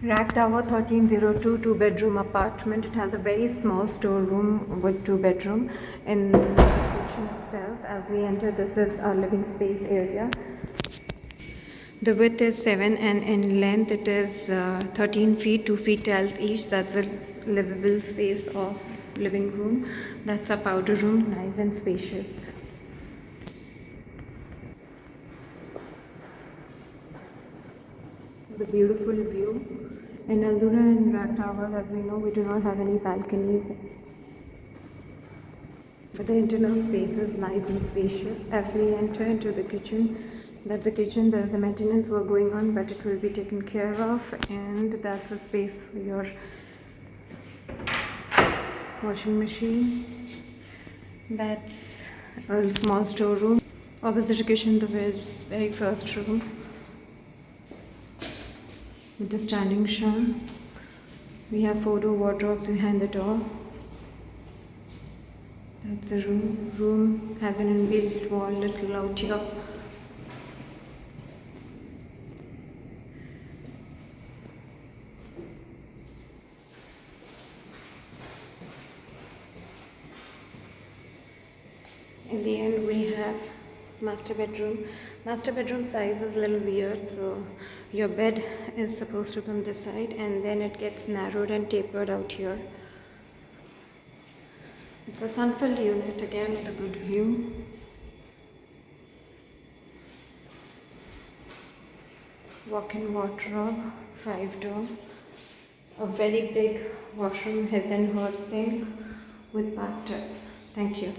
RAK Tower 1302 two-bedroom apartment. It has a very small storeroom with 2 bedroom. In the kitchen itself, as we enter, this is our living space area. The width is 7 and in length it is 13 feet, 2 feet tiles each. That's the livable space of living room. That's a powder room, nice and spacious. The beautiful view. In Aldura and RAK Tower, as we know, we do not have any balconies, but the internal space is nice and spacious. As we enter into the kitchen, that's the kitchen. There is a maintenance work going on, but it will be taken care of, and that's a space for your washing machine. That's a small storeroom. Opposite the kitchen, the very first room with the standing shower. We have photo wardrobes behind the door. That's the room. Room has an inbuilt wall, little out here. In the end, we have master bedroom. Master bedroom size is a little weird, so your bed is supposed to come this side and then it gets narrowed and tapered out here. It's a sun-filled unit again with a good view. Walk-in wardrobe, 5-door. A very big washroom, his and her sink with bathtub. Thank you.